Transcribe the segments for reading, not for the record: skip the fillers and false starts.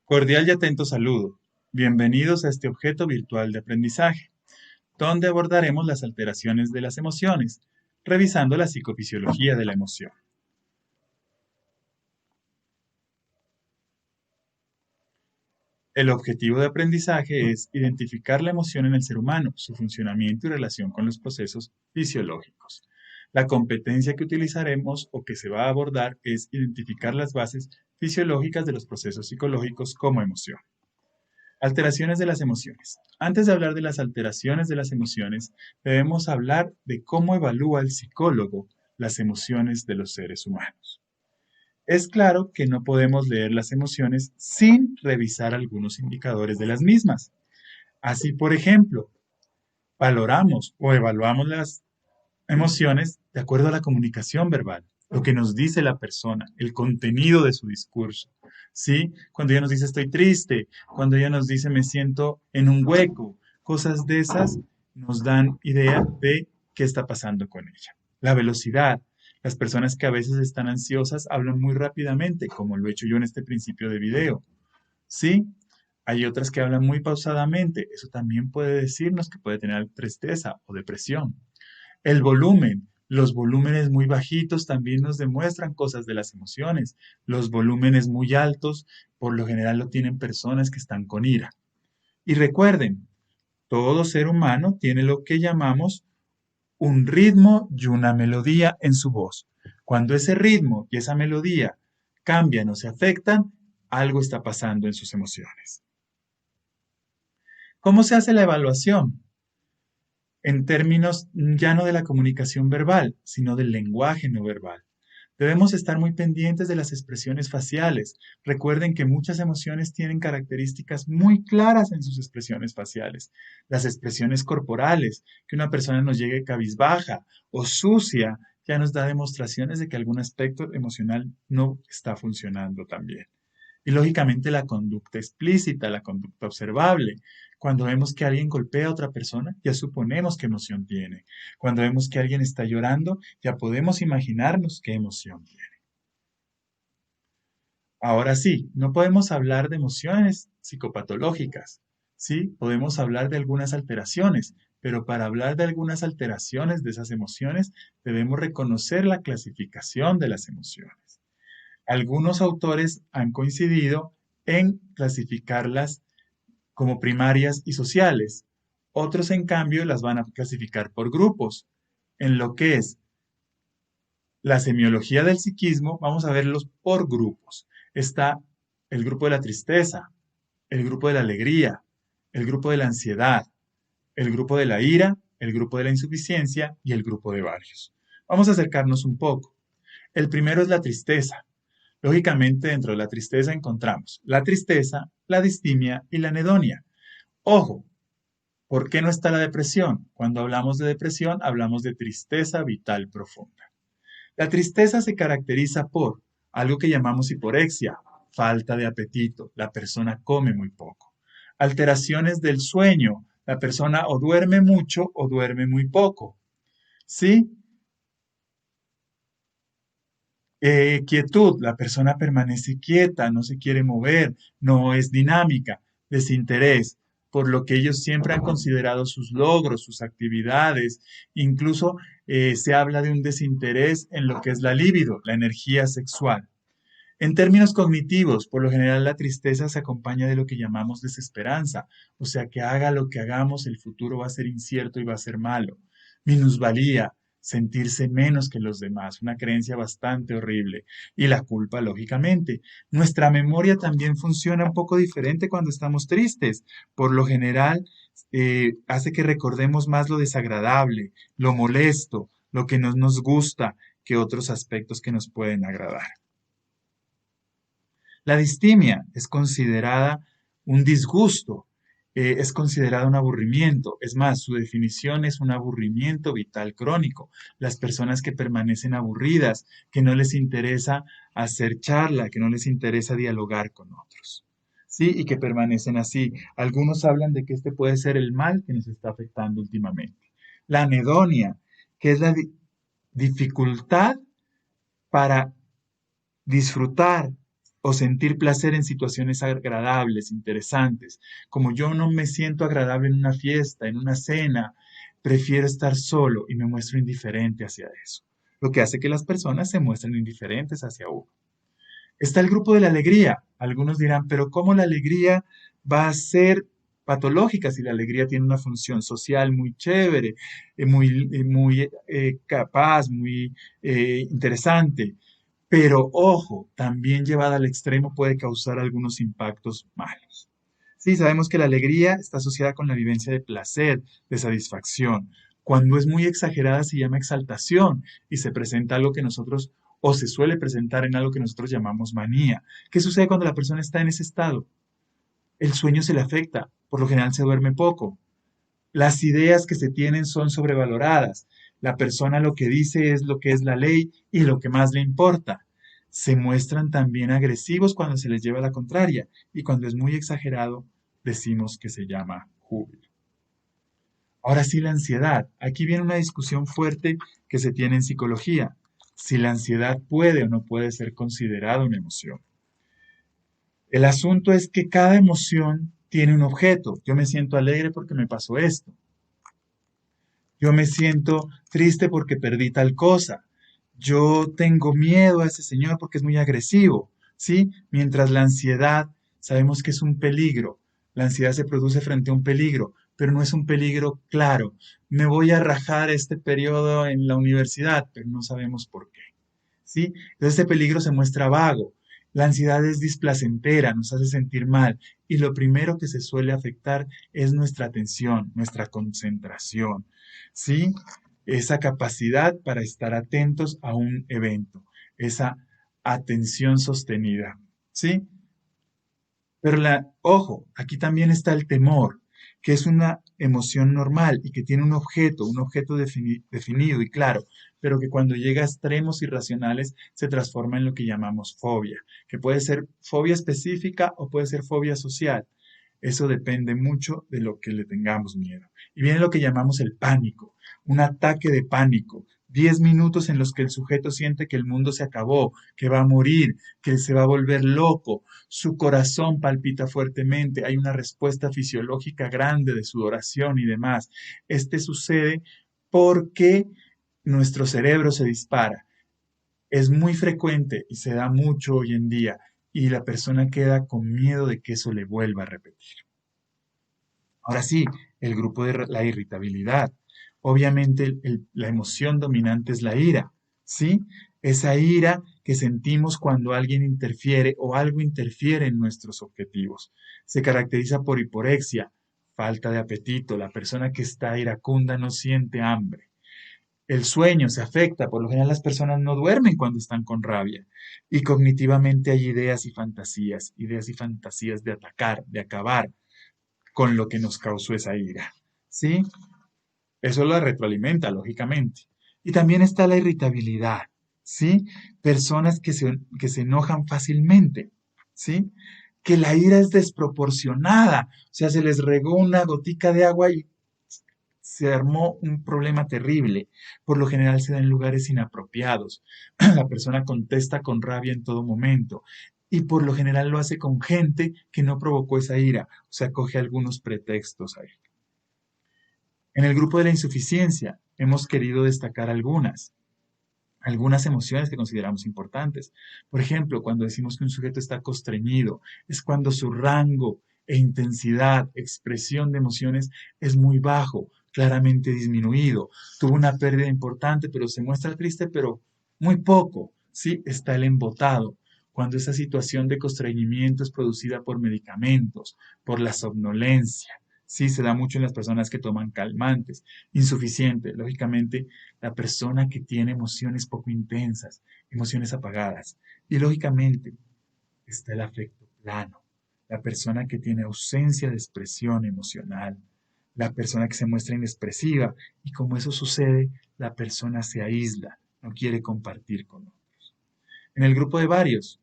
Cordial y atento saludo. Bienvenidos a este objeto virtual de aprendizaje, donde abordaremos las alteraciones de las emociones, revisando la psicofisiología de la emoción. El objetivo de aprendizaje es identificar la emoción en el ser humano, su funcionamiento y relación con los procesos fisiológicos. La competencia que utilizaremos o que se va a abordar es identificar las bases fisiológicas de los procesos psicológicos como emoción. Alteraciones de las emociones. Antes de hablar de las alteraciones de las emociones, debemos hablar de cómo evalúa el psicólogo las emociones de los seres humanos. Es claro que no podemos leer las emociones sin revisar algunos indicadores de las mismas. Así, por ejemplo, valoramos o evaluamos las emociones de acuerdo a la comunicación verbal, lo que nos dice la persona, el contenido de su discurso. ¿Sí? Cuando ella nos dice estoy triste, cuando ella nos dice me siento en un hueco, cosas de esas nos dan idea de qué está pasando con ella. La velocidad. Las personas que a veces están ansiosas hablan muy rápidamente, como lo he hecho yo en este principio de video. ¿Sí? Hay otras que hablan muy pausadamente. Eso también puede decirnos que puede tener tristeza o depresión. El volumen. Los volúmenes muy bajitos también nos demuestran cosas de las emociones. Los volúmenes muy altos, por lo general lo tienen personas que están con ira. Y recuerden, todo ser humano tiene lo que llamamos un ritmo y una melodía en su voz. Cuando ese ritmo y esa melodía cambian o se afectan, algo está pasando en sus emociones. ¿Cómo se hace la evaluación? En términos ya no de la comunicación verbal, sino del lenguaje no verbal. Debemos estar muy pendientes de las expresiones faciales. Recuerden que muchas emociones tienen características muy claras en sus expresiones faciales. Las expresiones corporales, que una persona nos llegue cabizbaja o sucia, ya nos da demostraciones de que algún aspecto emocional no está funcionando tan bien. Y lógicamente la conducta explícita, la conducta observable. Cuando vemos que alguien golpea a otra persona, ya suponemos qué emoción tiene. Cuando vemos que alguien está llorando, ya podemos imaginarnos qué emoción tiene. Ahora sí, no podemos hablar de emociones psicopatológicas, ¿sí? Podemos hablar de algunas alteraciones, pero para hablar de algunas alteraciones de esas emociones, debemos reconocer la clasificación de las emociones. Algunos autores han coincidido en clasificarlas como primarias y sociales. Otros, en cambio, las van a clasificar por grupos. En lo que es la semiología del psiquismo, vamos a verlos por grupos. Está el grupo de la tristeza, el grupo de la alegría, el grupo de la ansiedad, el grupo de la ira, el grupo de la insuficiencia y el grupo de varios. Vamos a acercarnos un poco. El primero es la tristeza. Lógicamente, dentro de la tristeza encontramos la tristeza, la distimia y la anedonia. Ojo, ¿por qué no está la depresión? Cuando hablamos de depresión, hablamos de tristeza vital profunda. La tristeza se caracteriza por algo que llamamos hiporexia, falta de apetito, la persona come muy poco. Alteraciones del sueño, la persona o duerme mucho o duerme muy poco. ¿Sí? Quietud, la persona permanece quieta, no se quiere mover, no es dinámica. Desinterés, por lo que ellos siempre han considerado sus logros, sus actividades. Incluso se habla de un desinterés en lo que es la libido, la energía sexual. En términos cognitivos, por lo general la tristeza se acompaña de lo que llamamos desesperanza, o sea que haga lo que hagamos, el futuro va a ser incierto y va a ser malo. Minusvalía, sentirse menos que los demás, una creencia bastante horrible. Y la culpa, lógicamente. Nuestra memoria también funciona un poco diferente cuando estamos tristes. Por lo general, hace que recordemos más lo desagradable, lo molesto, lo que no nos gusta, que otros aspectos que nos pueden agradar. La distimia es considerada un disgusto, es considerada un aburrimiento. Es más, su definición es un aburrimiento vital crónico. Las personas que permanecen aburridas, que no les interesa hacer charla, que no les interesa dialogar con otros. ¿Sí? Y que permanecen así. Algunos hablan de que este puede ser el mal que nos está afectando últimamente. La anedonia, que es la dificultad para disfrutar o sentir placer en situaciones agradables, interesantes. Como yo no me siento agradable en una fiesta, en una cena, prefiero estar solo y me muestro indiferente hacia eso, lo que hace que las personas se muestren indiferentes hacia uno. Está el grupo de la alegría. Algunos dirán, pero ¿cómo la alegría va a ser patológica si la alegría tiene una función social muy chévere, muy capaz, muy interesante? Pero ojo, también llevada al extremo puede causar algunos impactos malos. Sí, sabemos que la alegría está asociada con la vivencia de placer, de satisfacción. Cuando es muy exagerada se llama exaltación y se presenta algo que nosotros, o se suele presentar en algo que nosotros llamamos manía. ¿Qué sucede cuando la persona está en ese estado? El sueño se le afecta, por lo general se duerme poco. Las ideas que se tienen son sobrevaloradas. La persona lo que dice es lo que es la ley y lo que más le importa. Se muestran también agresivos cuando se les lleva la contraria y cuando es muy exagerado decimos que se llama júbilo. Ahora sí, la ansiedad. Aquí viene una discusión fuerte que se tiene en psicología. Si la ansiedad puede o no puede ser considerada una emoción. El asunto es que cada emoción tiene un objeto. Yo me siento alegre porque me pasó esto. Yo me siento triste porque perdí tal cosa. Yo tengo miedo a ese señor porque es muy agresivo, ¿sí? Mientras la ansiedad sabemos que es un peligro. La ansiedad se produce frente a un peligro, pero no es un peligro claro. Me voy a rajar este periodo en la universidad, pero no sabemos por qué, ¿sí? Entonces este peligro se muestra vago. La ansiedad es displacentera, nos hace sentir mal y lo primero que se suele afectar es nuestra atención, nuestra concentración, ¿sí? Esa capacidad para estar atentos a un evento, esa atención sostenida, ¿sí? Pero ojo, aquí también está el temor, que es una emoción normal y que tiene un objeto definido y claro, pero que cuando llega a extremos irracionales se transforma en lo que llamamos fobia, que puede ser fobia específica o puede ser fobia social. Eso depende mucho de lo que le tengamos miedo. Y viene lo que llamamos el pánico, un ataque de pánico. 10 minutos en los que el sujeto siente que el mundo se acabó, que va a morir, que se va a volver loco, su corazón palpita fuertemente, hay una respuesta fisiológica grande de sudoración y demás. Este sucede porque nuestro cerebro se dispara. Es muy frecuente y se da mucho hoy en día y la persona queda con miedo de que eso le vuelva a repetir. Ahora sí, el grupo de la irritabilidad. Obviamente la emoción dominante es la ira, ¿sí? Esa ira que sentimos cuando alguien interfiere o algo interfiere en nuestros objetivos. Se caracteriza por hiporexia, falta de apetito. La persona que está iracunda no siente hambre. El sueño se afecta, por lo general las personas no duermen cuando están con rabia. Y cognitivamente hay ideas y fantasías de atacar, de acabar con lo que nos causó esa ira. ¿Sí? Eso lo retroalimenta, lógicamente. Y también está la irritabilidad, ¿sí? Personas que se enojan fácilmente, ¿sí? Que la ira es desproporcionada, o sea, se les regó una gotica de agua y se armó un problema terrible. Por lo general se da en lugares inapropiados. La persona contesta con rabia en todo momento. Y por lo general lo hace con gente que no provocó esa ira, o sea, coge algunos pretextos ahí. En el grupo de la insuficiencia hemos querido destacar algunas emociones que consideramos importantes. Por ejemplo, cuando decimos que un sujeto está constreñido, es cuando su rango e intensidad, expresión de emociones es muy bajo, claramente disminuido. Tuvo una pérdida importante, pero se muestra triste, pero muy poco. Sí, está el embotado. Cuando esa situación de constreñimiento es producida por medicamentos, por la somnolencia. Sí, se da mucho en las personas que toman calmantes. Insuficiente, lógicamente, la persona que tiene emociones poco intensas, emociones apagadas. Y lógicamente está el afecto plano, la persona que tiene ausencia de expresión emocional, la persona que se muestra inexpresiva y como eso sucede, la persona se aísla, no quiere compartir con otros. En el grupo de varios,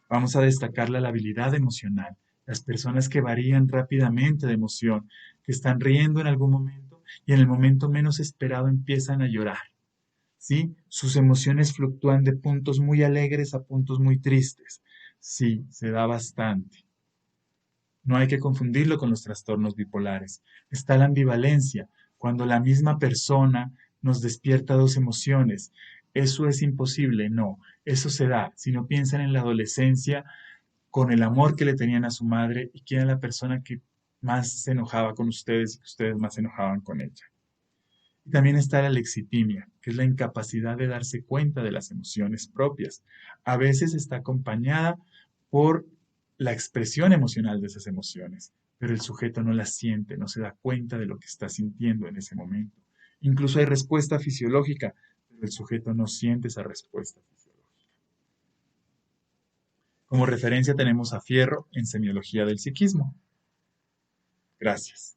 vamos a destacar la labilidad emocional, las personas que varían rápidamente de emoción, que están riendo en algún momento y en el momento menos esperado empiezan a llorar. ¿Sí? Sus emociones fluctúan de puntos muy alegres a puntos muy tristes. Sí, se da bastante. No hay que confundirlo con los trastornos bipolares. Está la ambivalencia, cuando la misma persona nos despierta dos emociones. ¿Eso es imposible? No, eso se da. Si no piensan en la adolescencia, con el amor que le tenían a su madre y quién era la persona que más se enojaba con ustedes y que ustedes más se enojaban con ella. Y también está la lexitimia, que es la incapacidad de darse cuenta de las emociones propias. A veces está acompañada por la expresión emocional de esas emociones, pero el sujeto no las siente, no se da cuenta de lo que está sintiendo en ese momento. Incluso hay respuesta fisiológica, pero el sujeto no siente esa respuesta fisiológica. Como referencia tenemos a Fierro en Semiología del Psiquismo. Gracias.